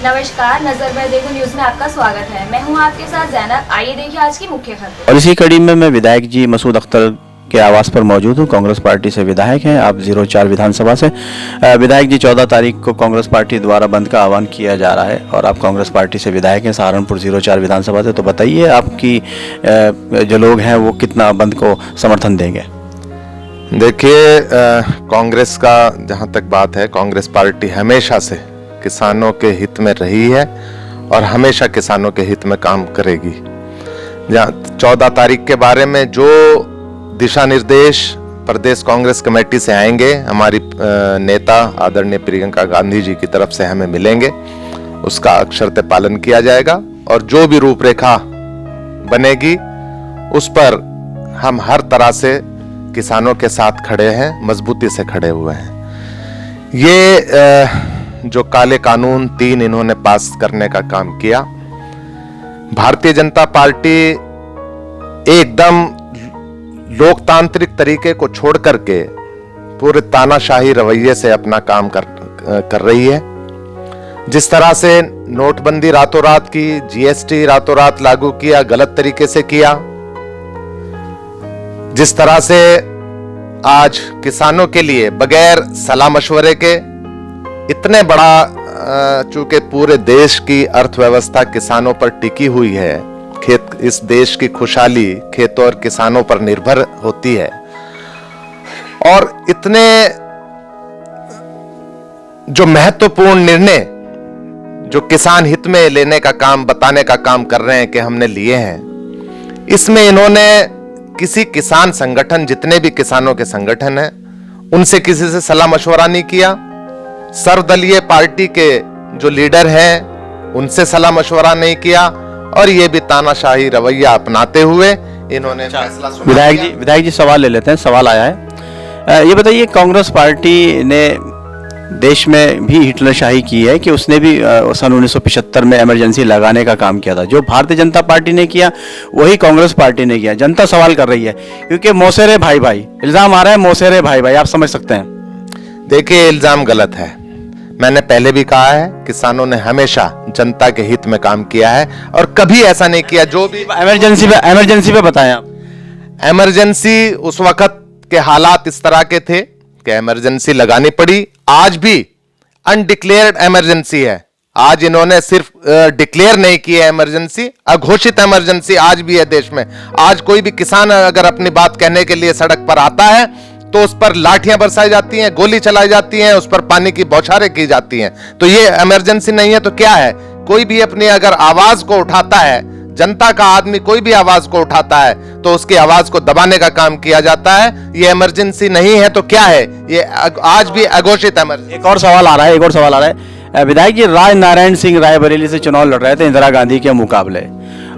नमस्कार, नजर में देखो न्यूज में आपका स्वागत है। मैं हूं आपके साथ जैनब। आइए देखिए आज की मुख्य खबरें। और इसी कड़ी में मैं विधायक जी मसूद अख्तर के आवास पर मौजूद हूं। कांग्रेस पार्टी से विधायक हैं आप 04 विधानसभा से। विधायक जी 14 तारीख को कांग्रेस पार्टी द्वारा बंद का आह्वान किया जा रहा है और आप कांग्रेस पार्टी से विधायक हैं सहारनपुर 04 विधानसभा से। तो बताइए आपकी जो लोग हैं वो कितना बंद को समर्थन देंगे? देखिए, कांग्रेस का जहां तक बात है, कांग्रेस पार्टी हमेशा से किसानों के हित में रही है और हमेशा किसानों के हित में काम करेगी। जहाँ 14 तारीख के बारे में जो दिशा निर्देश प्रदेश कांग्रेस कमेटी से आएंगे, हमारी नेता आदरणीय प्रियंका गांधी जी की तरफ से हमें मिलेंगे, उसका अक्षरशः पालन किया जाएगा और जो भी रूपरेखा बनेगी उस पर हम हर तरह से किसानों के साथ खड़े हैं, मजबूती से खड़े हुए हैं। ये जो काले कानून 3 इन्होंने पास करने का काम किया, भारतीय जनता पार्टी एकदम लोकतांत्रिक तरीके को छोड़ करके पूरे तानाशाही रवैये से अपना काम कर रही है। जिस तरह से नोटबंदी रातों रात की, जीएसटी रातों रात लागू किया, गलत तरीके से किया, जिस तरह से आज किसानों के लिए बगैर सलाह मशवरे के इतने बड़ा, चूंकि पूरे देश की अर्थव्यवस्था किसानों पर टिकी हुई है, इस देश की खुशहाली खेतों और किसानों पर निर्भर होती है, और इतने जो महत्वपूर्ण निर्णय जो किसान हित में लेने का काम, बताने का काम कर रहे हैं कि हमने लिए हैं, इसमें इन्होंने किसी किसान संगठन, जितने भी किसानों के संगठन हैं, उनसे किसी से सलाह मशवरा नहीं किया। सर्वदलीय पार्टी के जो लीडर हैं उनसे सलाह मशवरा नहीं किया और ये भी तानाशाही रवैया अपनाते हुए इन्होंने फैसला सुना। विधायक जी सवाल ले लेते हैं। सवाल आया है, ये बताइए, कांग्रेस पार्टी ने देश में भी हिटलरशाही की है कि उसने भी सन 1975 में इमरजेंसी लगाने का काम किया था। जो भारतीय जनता पार्टी ने किया वही कांग्रेस पार्टी ने किया। जनता सवाल कर रही है क्योंकि मौसेरे भाई भाई इल्जाम आ रहा है, मौसेरे भाई भाई, आप समझ सकते हैं। देखिए, इल्जाम गलत है। मैंने पहले भी कहा है, किसानों ने हमेशा जनता के हित में काम किया है और कभी ऐसा नहीं किया। जो भी इमरजेंसी पे बताएं आप। इमरजेंसी उस वक्त के हालात इस तरह के थे कि इमरजेंसी लगानी पड़ी। आज भी अनडिक्लेयर्ड इमरजेंसी है। आज इन्होंने सिर्फ डिक्लेयर नहीं की है इमरजेंसी, अघोषित इमरजेंसी आज भी है देश में। आज कोई भी किसान अगर अपनी बात कहने के लिए सड़क पर आता है तो उस पर लाठियां बरसाई जाती हैं, गोली चलाई जाती हैं, उस पर पानी की बौछारें की जाती हैं। तो ये इमरजेंसी नहीं है तो क्या है? कोई भी अपनी अगर आवाज को उठाता है, जनता का आदमी कोई भी आवाज को उठाता है तो उसकी आवाज को दबाने का काम किया जाता है। ये इमरजेंसी नहीं है तो क्या है? ये आज भी अघोषित इमरजेंसी। एक और सवाल आ रहा है, विधायक जी राज नारायण सिंह रायबरेली से चुनाव लड़ रहे थे इंदिरा गांधी के मुकाबले,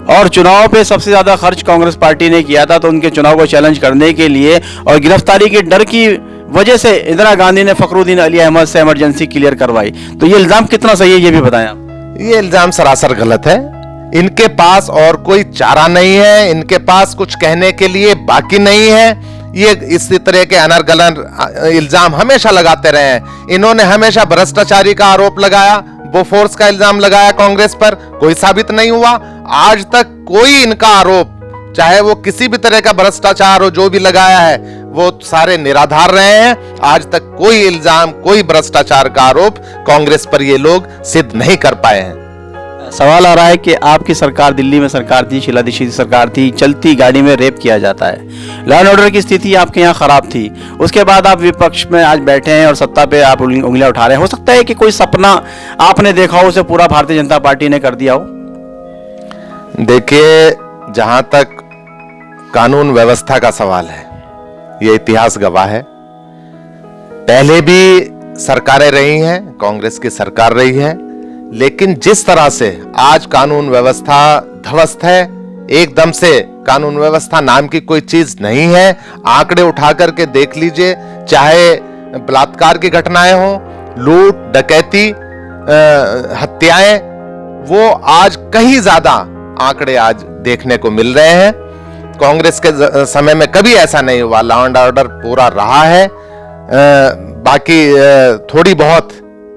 और चुनाव पे सबसे ज्यादा खर्च कांग्रेस पार्टी ने किया था। तो उनके चुनाव को चैलेंज करने के लिए और गिरफ्तारी के डर की वजह से इंदिरा गांधी ने फखरुद्दीन अली अहमद से इमरजेंसी क्लियर करवाई। तो ये इल्जाम कितना सही है ये भी बताएं आप। ये इल्जाम सरासर गलत है। इनके पास और कोई चारा नहीं है, इनके पास कुछ कहने के लिए बाकी नहीं है। ये इसी तरह के अनर्गल इल्जाम हमेशा लगाते रहे हैं। इन्होंने हमेशा भ्रष्टाचारी का आरोप लगाया, बोफोर्स का इल्जाम लगाया कांग्रेस पर, कोई साबित नहीं हुआ। आज तक कोई इनका आरोप, चाहे वो किसी भी तरह का भ्रष्टाचार हो, जो भी लगाया है वो सारे निराधार रहे हैं। आज तक कोई इल्जाम, कोई भ्रष्टाचार का आरोप कांग्रेस पर ये लोग सिद्ध नहीं कर पाए हैं। सवाल आ रहा है कि आपकी सरकार, दिल्ली में सरकार थी, शीला दीक्षित सरकार थी, चलती गाड़ी में रेप किया जाता है, लॉ एंड ऑर्डर की स्थिति आपके यहाँ खराब थी, उसके बाद आप विपक्ष में आज बैठे हैं और सत्ता पे आप उंगलियां उठा रहे हैं। हो सकता है कि कोई सपना आपने देखा हो, उसे पूरा भारतीय जनता पार्टी ने कर दिया हो। देखिए, जहां तक कानून व्यवस्था का सवाल है, यह इतिहास गवाह है। पहले भी सरकारें रही हैं, कांग्रेस की सरकार रही है, लेकिन जिस तरह से आज कानून व्यवस्था ध्वस्त है, एकदम से कानून व्यवस्था नाम की कोई चीज नहीं है। आंकड़े उठा करके देख लीजिए, चाहे बलात्कार की घटनाएं हो, लूट, डकैती, हत्याएं, वो आज कहीं ज्यादा आंकड़े आज देखने को मिल रहे हैं। कांग्रेस के समय में कभी ऐसा नहीं हुआ। लॉ एंड ऑर्डर पूरा रहा है। बाकी थोड़ी बहुत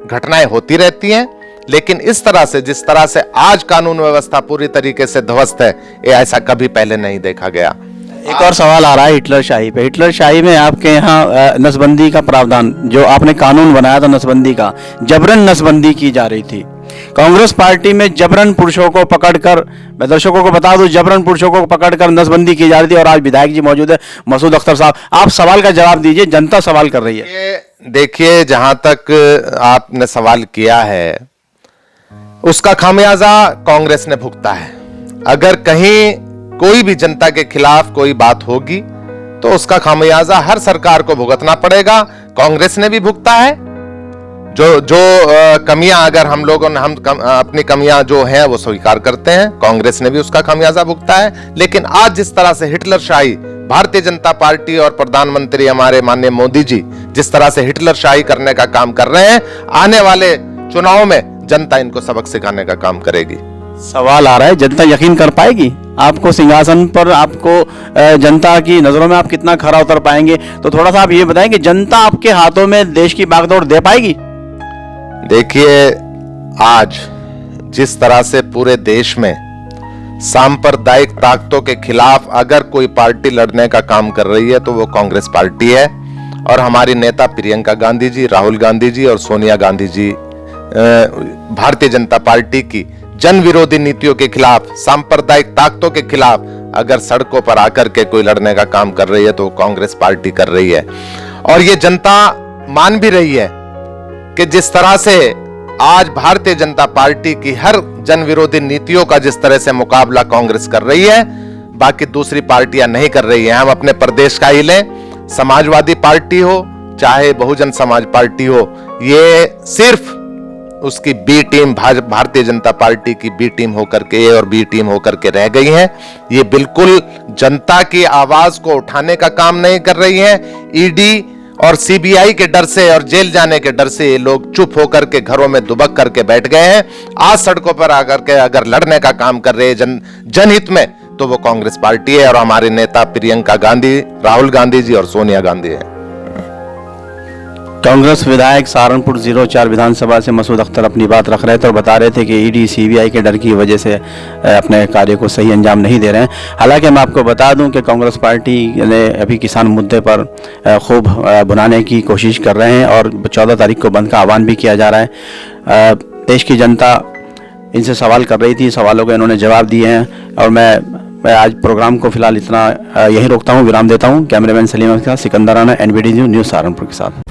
घटनाएं होती रहती हैं, लेकिन इस तरह से, जिस तरह से आज कानून व्यवस्था पूरी तरीके से ध्वस्त है, ये ऐसा कभी पहले नहीं देखा गया। एक और सवाल आ रहा है हिटलर शाही पे। हिटलर शाही में आपके यहाँ नसबंदी का प्रावधान, जो आपने कानून बनाया था नसबंदी का, जबरन नसबंदी की जा रही थी। कांग्रेस पार्टी में जबरन पुरुषों को पकड़कर, मैं दर्शकों को बता दूं, जबरन पुरुषों को पकड़कर नसबंदी की जा रही थी। और आज विधायक जी मौजूद है, मसूद अख्तर साहब, आप सवाल का जवाब दीजिए, जनता सवाल कर रही है। ये देखिए, जहां तक आपने सवाल किया है, उसका खामियाजा कांग्रेस ने भुगता है। अगर कहीं कोई भी जनता के खिलाफ कोई बात होगी तो उसका खामियाजा हर सरकार को भुगतना पड़ेगा। कांग्रेस ने भी भुगता है। जो कमियां, अगर हम लोगों ने अपनी कमियां जो हैं वो स्वीकार करते हैं, कांग्रेस ने भी उसका खामियाजा भुगता है। लेकिन आज जिस तरह से हिटलर शाही भारतीय जनता पार्टी और प्रधानमंत्री हमारे माननीय मोदी जी जिस तरह से हिटलर शाही करने का काम कर रहे हैं, आने वाले चुनाव में जनता इनको सबक सिखाने का काम करेगी। सवाल आ रहा है, जनता यकीन कर पाएगी आपको सिंहासन पर? आपको जनता की नजरों में आप कितना खरा उतर पाएंगे? तो थोड़ा सा आप ये बताएं कि जनता आपके हाथों में देश की बागडोर दे पाएगी? देखिए, आज जिस तरह से पूरे देश में सांप्रदायिक ताकतों के खिलाफ अगर कोई पार्टी लड़ने का काम कर रही है तो वो कांग्रेस पार्टी है। और हमारी नेता प्रियंका गांधी जी, राहुल गांधी जी और सोनिया गांधी जी भारतीय जनता पार्टी की जन विरोधी नीतियों के खिलाफ, सांप्रदायिक ताकतों के खिलाफ अगर सड़कों पर आकर के कोई लड़ने का काम कर रही है तो कांग्रेस पार्टी कर रही है। और ये जनता मान भी रही है कि जिस तरह से आज भारतीय जनता पार्टी की हर जन विरोधी नीतियों का जिस तरह से मुकाबला कांग्रेस कर रही है, बाकी दूसरी पार्टियां नहीं कर रही है। हम अपने प्रदेश का ही लें, समाजवादी पार्टी हो चाहे बहुजन समाज पार्टी हो, ये सिर्फ उसकी B team, Bharatiya Janata party की बी टीम होकर के, ए और बी टीम होकर के रह गई हैं। ये बिल्कुल जनता की आवाज को उठाने का काम नहीं कर रही हैं। ईडी और सीबीआई के डर से और जेल जाने के डर से ये लोग चुप होकर के घरों में दुबक करके बैठ गए हैं। आज सड़कों पर आकर के अगर लड़ने का काम कर रहे हैं जनहित में, तो वो कांग्रेस पार्टी है और हमारे नेता प्रियंका गांधी, राहुल गांधी जी और सोनिया गांधी है। कांग्रेस विधायक सहारनपुर 04 विधानसभा से मसूद अख्तर अपनी बात रख रहे थे और बता रहे थे कि ईडी सीबीआई के डर की वजह से अपने कार्य को सही अंजाम नहीं दे रहे हैं। हालांकि मैं आपको बता दूं कि कांग्रेस पार्टी ने अभी किसान मुद्दे पर खूब बुनाने की कोशिश कर रहे हैं और 14 तारीख को बंद का आह्वान भी किया जा रहा है। देश की जनता इनसे सवाल कर रही थी, सवालों के इन्होंने जवाब दिए हैं। और मैं आज प्रोग्राम को फिलहाल इतना यहीं रोकता हूँ, विराम देता हूँ। कैमरामैन सलीम के साथ सिकंदर राणा, NBD न्यूज़ सहारनपुर के साथ।